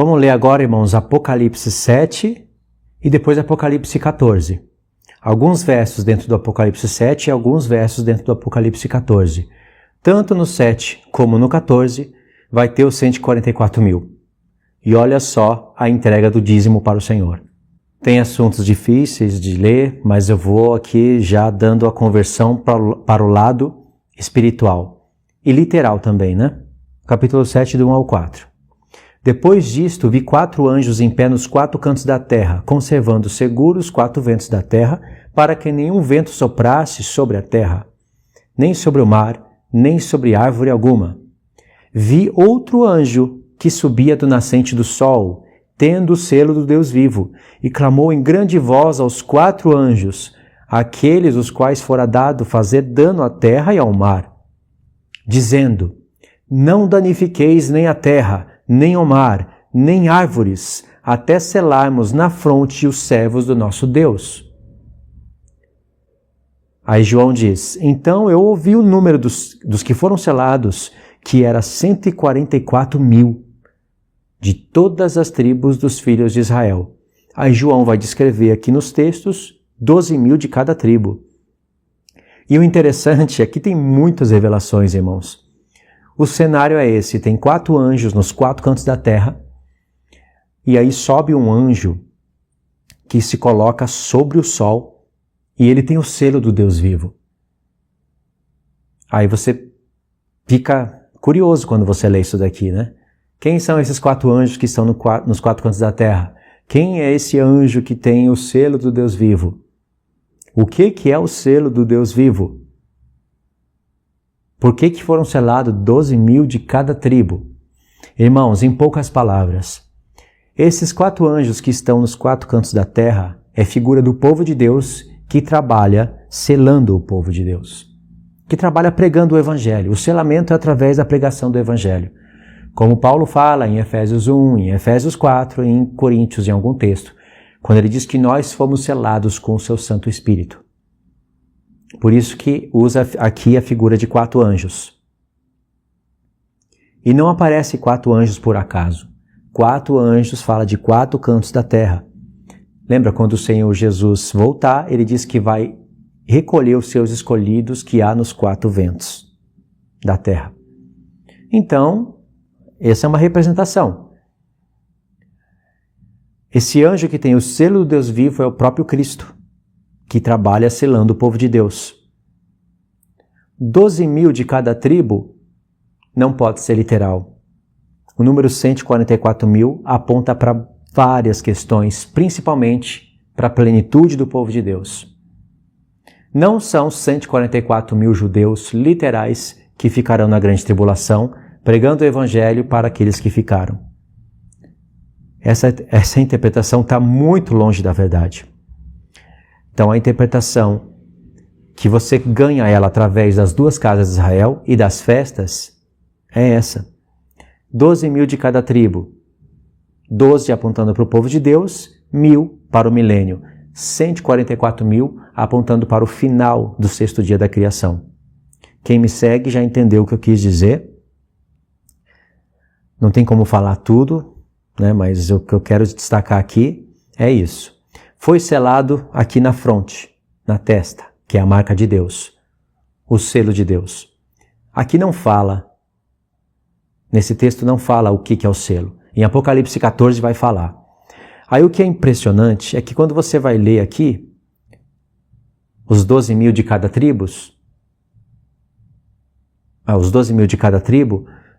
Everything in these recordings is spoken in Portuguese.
Vamos ler agora, irmãos, Apocalipse 7 e depois Apocalipse 14. Alguns versos dentro do Apocalipse 7 e alguns versos dentro do Apocalipse 14. Tanto no 7 como no 14 vai ter os 144 mil. E olha só a entrega do dízimo para o Senhor. Tem assuntos difíceis de ler, mas eu vou aqui já dando a conversão para o lado espiritual. E literal também, né? Capítulo 7, do 1 ao 4. Depois disto, vi 4 anjos em pé nos 4 cantos da terra, conservando seguros os 4 ventos da terra, para que nenhum vento soprasse sobre a terra, nem sobre o mar, nem sobre árvore alguma. Vi outro anjo que subia do nascente do sol, tendo o selo do Deus vivo, e clamou em grande voz aos 4 anjos, aqueles os quais fora dado fazer dano à terra e ao mar, dizendo: não danifiqueis nem a terra, nem o mar, nem árvores, até selarmos na fronte os servos do nosso Deus. Aí João diz: então eu ouvi o número dos que foram selados, que era 144 mil, de todas as tribos dos filhos de Israel. Aí João vai descrever aqui nos textos 12 mil de cada tribo. E o interessante é que tem muitas revelações, irmãos. O cenário é esse, tem 4 anjos nos 4 cantos da terra, e aí sobe um anjo que se coloca sobre o sol, e ele tem o selo do Deus vivo. Aí você fica curioso quando você lê isso daqui, né? Quem são esses 4 anjos que estão nos 4 cantos da terra? Quem é esse anjo que tem o selo do Deus vivo? O que é o selo do Deus vivo? Por que foram selados 12 mil de cada tribo? Irmãos, em poucas palavras, esses 4 anjos que estão nos 4 cantos da terra é figura do povo de Deus que trabalha selando o povo de Deus, que trabalha pregando o Evangelho. O selamento é através da pregação do Evangelho. Como Paulo fala em Efésios 1, em Efésios 4, em Coríntios, em algum texto, quando ele diz que nós fomos selados com o seu Santo Espírito. Por isso que usa aqui a figura de 4 anjos. E não aparece 4 anjos por acaso. 4 anjos fala de 4 cantos da terra. Lembra quando o Senhor Jesus voltar, ele diz que vai recolher os seus escolhidos que há nos 4 ventos da terra. Então, essa é uma representação. Esse anjo que tem o selo do Deus vivo é o próprio Cristo, que trabalha selando o povo de Deus. 12 mil de cada tribo não pode ser literal. O número 144 mil aponta para várias questões, principalmente para a plenitude do povo de Deus. Não são 144 mil judeus literais que ficarão na grande tribulação, pregando o Evangelho para aqueles que ficaram. Essa interpretação está muito longe da verdade. Então, a interpretação que você ganha ela através das 2 casas de Israel e das festas é essa. 12 mil de cada tribo. 12 apontando para o povo de Deus, 1000 para o milênio. 144 mil apontando para o final do 6º dia da criação. Quem me segue já entendeu o que eu quis dizer. Não tem como falar tudo, né? Mas o que eu quero destacar aqui é isso. Foi selado aqui na fronte, na testa, que é a marca de Deus, o selo de Deus. Aqui não fala, nesse texto não fala o que é o selo. Em Apocalipse 14 vai falar. Aí o que é impressionante é que quando você vai ler aqui, os 12 mil de cada tribo,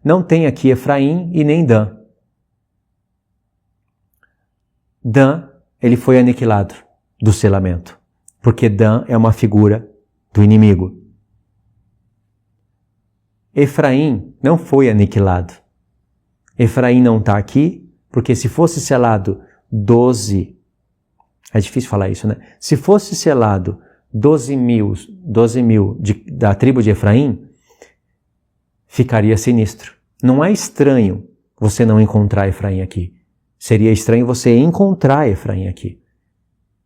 não tem aqui Efraim e nem Dan. Dan, ele foi aniquilado do selamento, porque Dan é uma figura do inimigo. Efraim não foi aniquilado. Efraim não está aqui, porque se fosse selado 12, é difícil falar isso, né? Se fosse selado 12 mil da tribo de Efraim, ficaria sinistro. Não é estranho você não encontrar Efraim aqui. Seria estranho você encontrar Efraim aqui.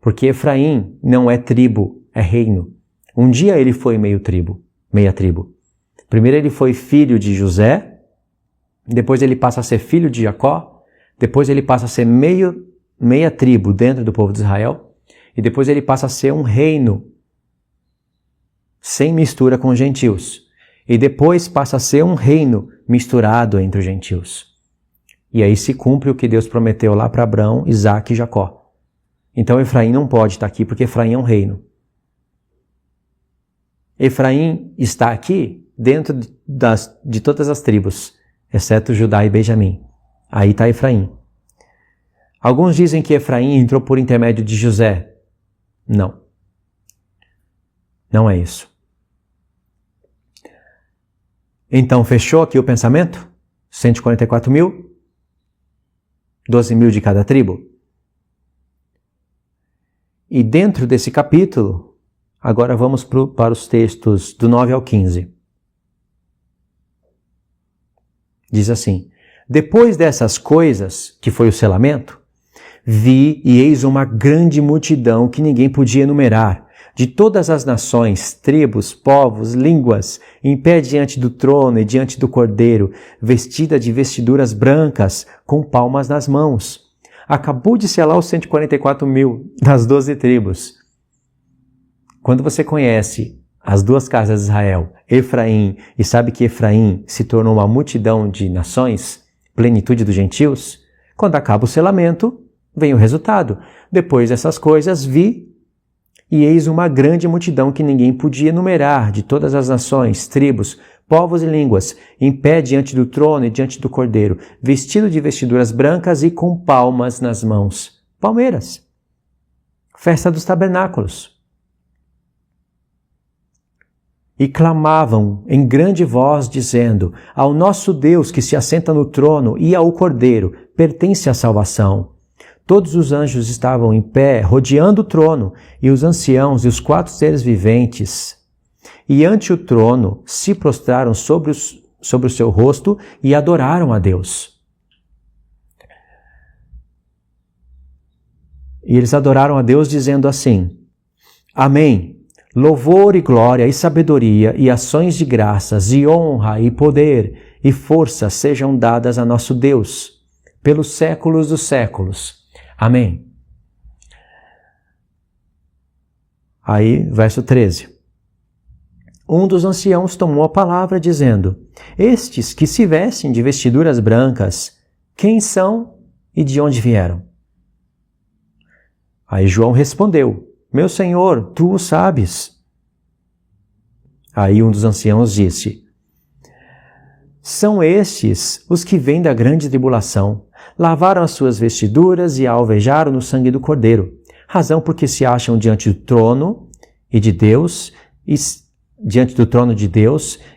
Porque Efraim não é tribo, é reino. Um dia ele foi meia tribo. Primeiro ele foi filho de José, depois ele passa a ser filho de Jacó, depois ele passa a ser meia tribo dentro do povo de Israel, e depois ele passa a ser um reino sem mistura com os gentios. E depois passa a ser um reino misturado entre os gentios. E aí se cumpre o que Deus prometeu lá para Abraão, Isaque e Jacó. Então Efraim não pode estar aqui porque Efraim é um reino. Efraim está aqui dentro de todas as tribos, exceto Judá e Benjamim. Aí está Efraim. Alguns dizem que Efraim entrou por intermédio de José. Não. Não é isso. Então, fechou aqui o pensamento? 144 mil? 12 mil de cada tribo? E dentro desse capítulo, agora vamos para os textos do 9 ao 15. Diz assim: depois dessas coisas, que foi o selamento, vi e eis uma grande multidão que ninguém podia enumerar, de todas as nações, tribos, povos, línguas, em pé diante do trono e diante do Cordeiro, vestida de vestiduras brancas, com palmas nas mãos. Acabou de selar os 144 mil das 12 tribos. Quando você conhece as duas casas de Israel, Efraim, e sabe que Efraim se tornou uma multidão de nações, plenitude dos gentios, quando acaba o selamento, vem o resultado. Depois dessas coisas, vi e eis uma grande multidão que ninguém podia enumerar, de todas as nações, tribos, povos e línguas, em pé diante do trono e diante do Cordeiro, vestido de vestiduras brancas e com palmas nas mãos. Palmeiras. Festa dos tabernáculos. E clamavam em grande voz, dizendo: ao nosso Deus que se assenta no trono e ao Cordeiro pertence a salvação. Todos os anjos estavam em pé, rodeando o trono, e os anciãos e os 4 seres viventes. E ante o trono se prostraram sobre o seu rosto e adoraram a Deus. E eles adoraram a Deus dizendo assim: Amém. Louvor e glória e sabedoria e ações de graças e honra e poder e força sejam dadas a nosso Deus, pelos séculos dos séculos. Amém. Aí, verso 13. Um dos anciãos tomou a palavra, dizendo: estes que se vestem de vestiduras brancas, quem são e de onde vieram? Aí João respondeu: meu senhor, tu o sabes. Aí um dos anciãos disse: são estes os que vêm da grande tribulação. Lavaram as suas vestiduras e a alvejaram no sangue do Cordeiro, razão porque se acham diante do trono de Deus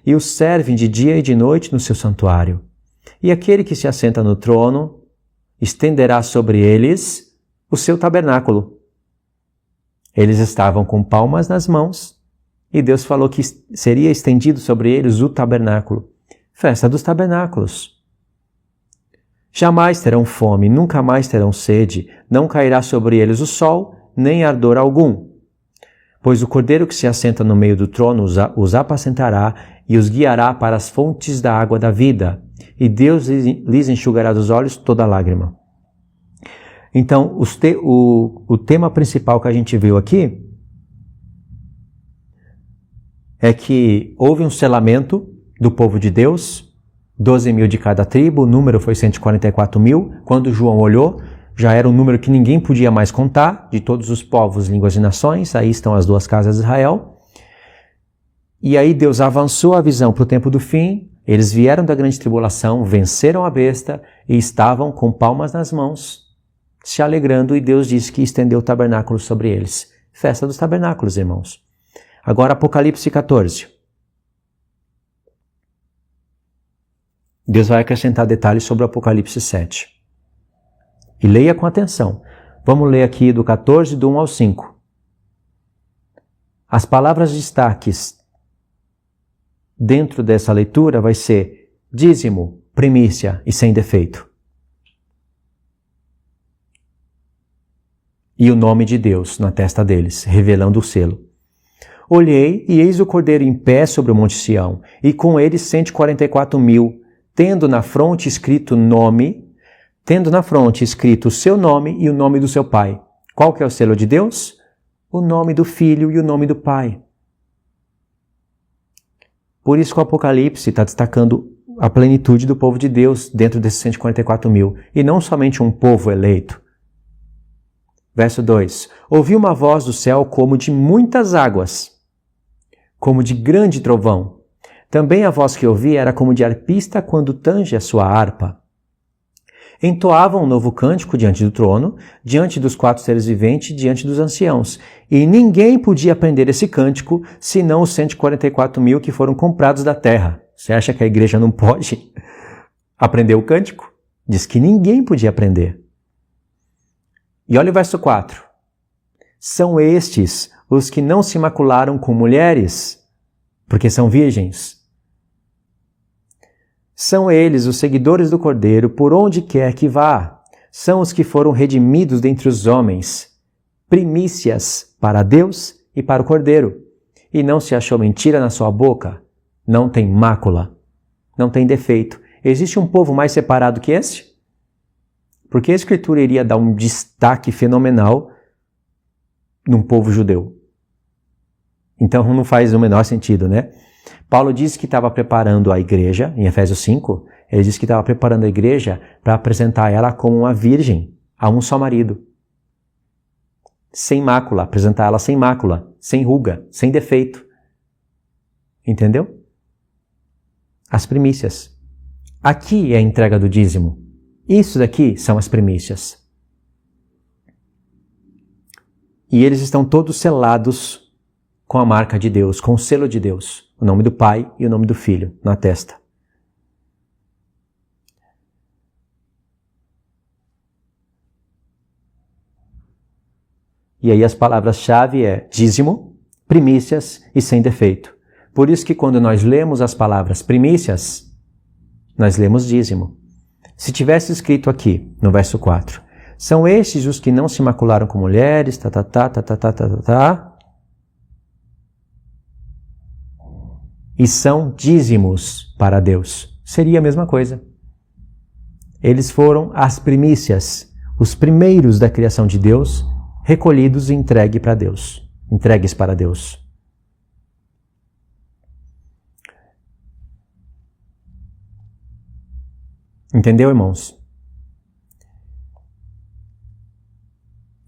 e os servem de dia e de noite no seu santuário. E aquele que se assenta no trono estenderá sobre eles o seu tabernáculo. Eles estavam com palmas nas mãos e Deus falou que seria estendido sobre eles o tabernáculo. Festa dos tabernáculos. Jamais terão fome, nunca mais terão sede, não cairá sobre eles o sol, nem ardor algum. Pois o Cordeiro que se assenta no meio do trono os apacentará e os guiará para as fontes da água da vida, e Deus lhes enxugará dos olhos toda lágrima. Então, o tema principal que a gente viu aqui é que houve um selamento do povo de Deus, 12 mil de cada tribo, o número foi 144 mil. Quando João olhou, já era um número que ninguém podia mais contar, de todos os povos, línguas e nações. Aí estão as duas casas de Israel. E aí Deus avançou a visão para o tempo do fim. Eles vieram da grande tribulação, venceram a besta e estavam com palmas nas mãos, se alegrando, e Deus disse que estendeu o tabernáculo sobre eles. Festa dos tabernáculos, irmãos. Agora Apocalipse 14. Deus vai acrescentar detalhes sobre o Apocalipse 7. E leia com atenção. Vamos ler aqui do 14, do 1 ao 5. As palavras destaques dentro dessa leitura vai ser dízimo, primícia e sem defeito. E o nome de Deus na testa deles, revelando o selo. Olhei, e eis o Cordeiro em pé sobre o monte Sião, e com ele 144 mil, tendo na fronte escrito nome, tendo na fronte escrito o seu nome e o nome do seu pai. Qual que é o selo de Deus? O nome do Filho e o nome do Pai. Por isso que o Apocalipse está destacando a plenitude do povo de Deus dentro desses 144 mil, e não somente um povo eleito. Verso 2. Ouvi uma voz do céu como de muitas águas, como de grande trovão. Também a voz que ouvi era como de arpista quando tange a sua harpa. Entoavam um novo cântico diante do trono, diante dos 4 seres viventes, diante dos anciãos. E ninguém podia aprender esse cântico, senão os 144 mil que foram comprados da terra. Você acha que a igreja não pode aprender o cântico? Diz que ninguém podia aprender. E olha o verso 4. São estes os que não se macularam com mulheres, porque são virgens. São eles os seguidores do Cordeiro por onde quer que vá. São os que foram redimidos dentre os homens, primícias para Deus e para o Cordeiro. E não se achou mentira na sua boca. Não tem mácula, não tem defeito. Existe um povo mais separado que esse? Porque a Escritura iria dar um destaque fenomenal num povo judeu. Então não faz o menor sentido, né? Paulo disse que estava preparando a igreja, em Efésios 5, ele disse que estava preparando a igreja para apresentar ela como uma virgem, a um só marido. Sem mácula, apresentar ela sem mácula, sem ruga, sem defeito. Entendeu? As primícias. Aqui é a entrega do dízimo. Isso daqui são as primícias. E eles estão todos selados com a marca de Deus, com o selo de Deus, o nome do Pai e o nome do Filho na testa. E aí as palavras-chave é dízimo, primícias e sem defeito. Por isso que quando nós lemos as palavras primícias, nós lemos dízimo. Se tivesse escrito aqui, no verso 4, são estes os que não se macularam com mulheres, e são dízimos para Deus. Seria a mesma coisa. Eles foram as primícias, os primeiros da criação de Deus, recolhidos e entregues para Deus. Entendeu, irmãos?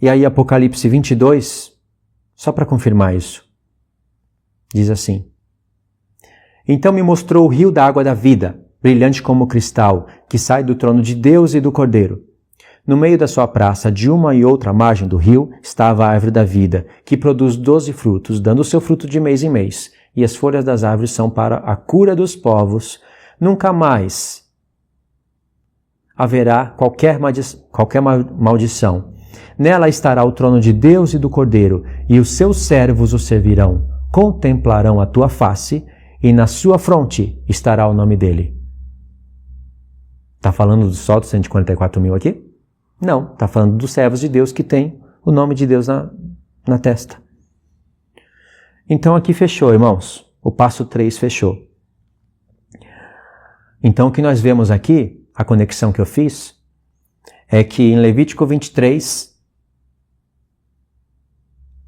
E aí Apocalipse 22, só para confirmar isso, diz assim: Então me mostrou o rio da água da vida, brilhante como cristal, que sai do trono de Deus e do Cordeiro. No meio da sua praça, de uma e outra margem do rio, estava a árvore da vida, que produz 12 frutos, dando o seu fruto de mês em mês. E as folhas das árvores são para a cura dos povos. Nunca mais haverá qualquer maldição. Nela estará o trono de Deus e do Cordeiro, e os seus servos o servirão. Contemplarão a tua face, e na sua fronte estará o nome dele. Está falando só dos 144 mil aqui? Não, está falando dos servos de Deus que tem o nome de Deus na testa. Então aqui fechou, irmãos. O passo 3 fechou. Então o que nós vemos aqui, a conexão que eu fiz, é que em Levítico 23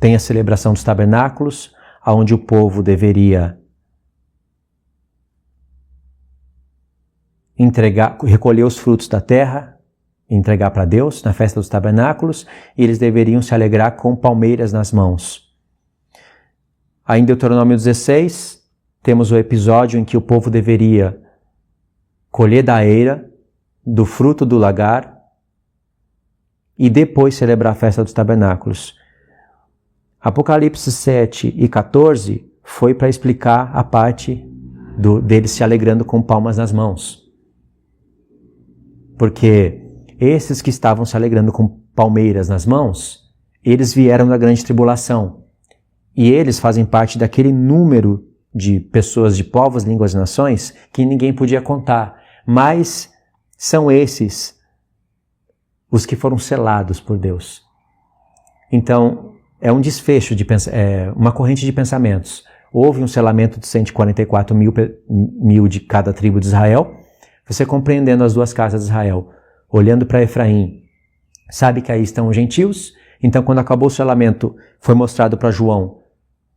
tem a celebração dos tabernáculos, onde o povo deveria recolher os frutos da terra, entregar para Deus na festa dos tabernáculos, e eles deveriam se alegrar com palmeiras nas mãos. Aí em Deuteronômio 16, temos o episódio em que o povo deveria colher da eira, do fruto do lagar, e depois celebrar a festa dos tabernáculos. Apocalipse 7 e 14 foi para explicar a parte deles se alegrando com palmas nas mãos. Porque esses que estavam se alegrando com palmeiras nas mãos, eles vieram da grande tribulação. E eles fazem parte daquele número de pessoas de povos, línguas e nações que ninguém podia contar. Mas são esses os que foram selados por Deus. Então, é um desfecho, uma corrente de pensamentos. Houve um selamento de 144 mil de cada tribo de Israel. Você compreendendo as duas casas de Israel. olhando para Efraim, sabe que aí estão os gentios. Então, quando acabou o selamento, foi mostrado para João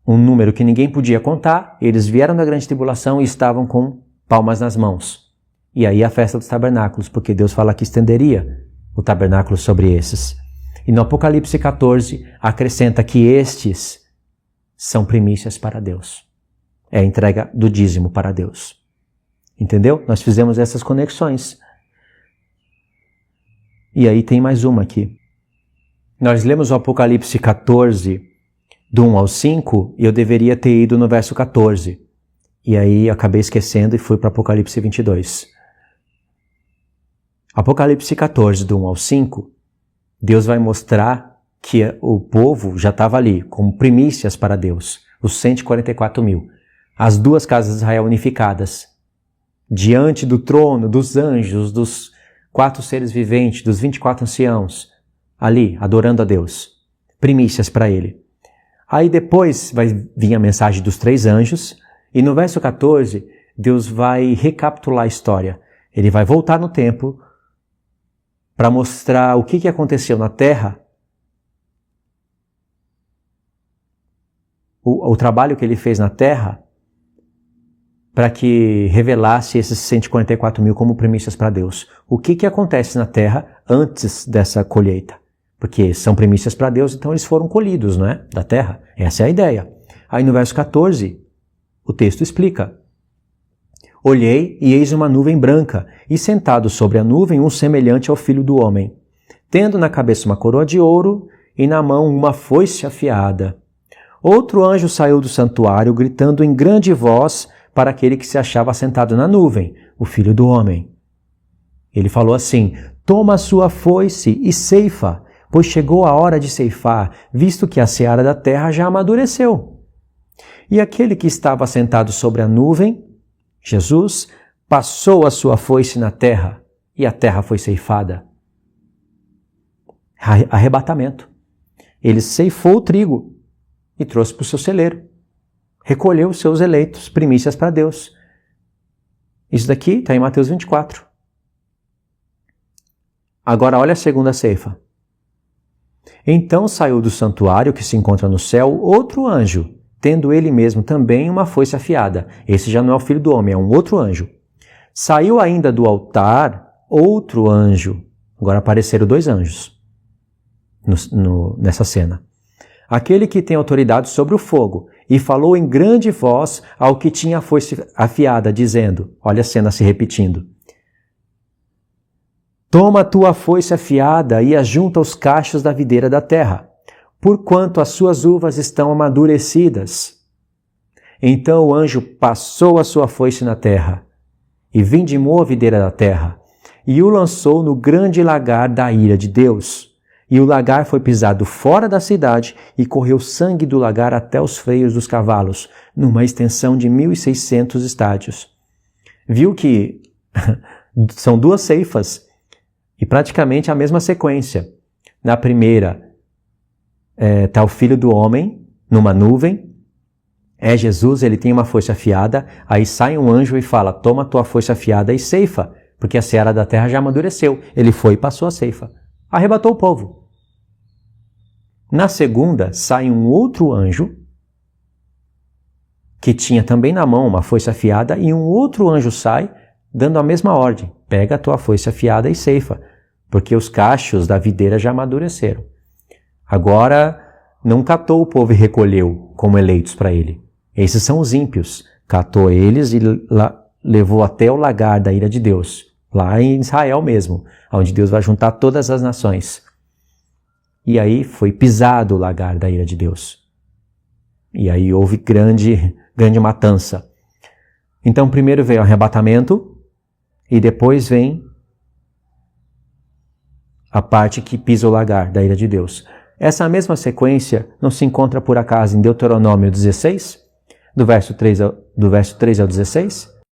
um número que ninguém podia contar. Eles vieram da grande tribulação e estavam com palmas nas mãos. E aí a festa dos tabernáculos, porque Deus fala que estenderia o tabernáculo sobre esses. E no Apocalipse 14, acrescenta que estes são primícias para Deus. É a entrega do dízimo para Deus. Entendeu? Nós fizemos essas conexões. E aí tem mais uma aqui. Nós lemos o Apocalipse 14, do 1 ao 5, e eu deveria ter ido no verso 14. E aí acabei esquecendo e fui para Apocalipse 22. Apocalipse 14, do 1 ao 5, Deus vai mostrar que o povo já estava ali, como primícias para Deus, os 144 mil. As duas casas de Israel unificadas, diante do trono, dos anjos, dos 4 seres viventes, dos 24 anciãos, ali, adorando a Deus. Primícias para ele. Aí depois vai vir a mensagem dos 3 anjos, e no verso 14, Deus vai recapitular a história. Ele vai voltar no tempo para mostrar o que aconteceu na terra, o trabalho que ele fez na terra, para que revelasse esses 144 mil como primícias para Deus. O que acontece na terra antes dessa colheita? Porque são primícias para Deus, então eles foram colhidos, não é? Da terra. Essa é a ideia. Aí no verso 14, o texto explica. Olhei e eis uma nuvem branca, e sentado sobre a nuvem um semelhante ao Filho do Homem, tendo na cabeça uma coroa de ouro e na mão uma foice afiada. Outro anjo saiu do santuário, gritando em grande voz para aquele que se achava sentado na nuvem, o Filho do Homem. Ele falou assim: toma a sua foice e ceifa, pois chegou a hora de ceifar, visto que a seara da terra já amadureceu. E aquele que estava sentado sobre a nuvem, Jesus, passou a sua foice na terra, e a terra foi ceifada. Arrebatamento. Ele ceifou o trigo e trouxe para o seu celeiro. Recolheu os seus eleitos, primícias para Deus. Isso daqui está em Mateus 24. Agora olha a segunda ceifa. Então saiu do santuário que se encontra no céu outro anjo, tendo ele mesmo também uma foice afiada. Esse já não é o Filho do Homem, é um outro anjo. Saiu ainda do altar outro anjo. Agora apareceram 2 anjos nessa cena. Aquele que tem autoridade sobre o fogo, e falou em grande voz ao que tinha a foice afiada, dizendo, olha a cena se repetindo, toma a tua foice afiada e ajunta os cachos da videira da terra, porquanto as suas uvas estão amadurecidas. Então o anjo passou a sua foice na terra, e vindimou a videira da terra, e o lançou no grande lagar da ira de Deus. E o lagar foi pisado fora da cidade, e correu sangue do lagar até os freios dos cavalos, numa extensão de 1.600 estádios. Viu que são 2 ceifas, e praticamente a mesma sequência. Na primeira, está o Filho do Homem, numa nuvem, é Jesus, ele tem uma foice afiada, aí sai um anjo e fala, toma a tua foice afiada e ceifa, porque a seara da terra já amadureceu. Ele foi e passou a ceifa. Arrebatou o povo. Na segunda, sai um outro anjo, que tinha também na mão uma foice afiada, e um outro anjo sai, dando a mesma ordem. Pega a tua foice afiada e ceifa, porque os cachos da videira já amadureceram. Agora, não catou o povo e recolheu como eleitos para ele. Esses são os ímpios. Catou eles e levou até o lagar da ira de Deus. Lá em Israel mesmo, onde Deus vai juntar todas as nações. E aí foi pisado o lagar da ira de Deus. E aí houve grande matança. Então primeiro veio o arrebatamento, e depois vem a parte que pisa o lagar da ira de Deus. Essa mesma sequência não se encontra por acaso em Deuteronômio 16, do verso 3 ao 16?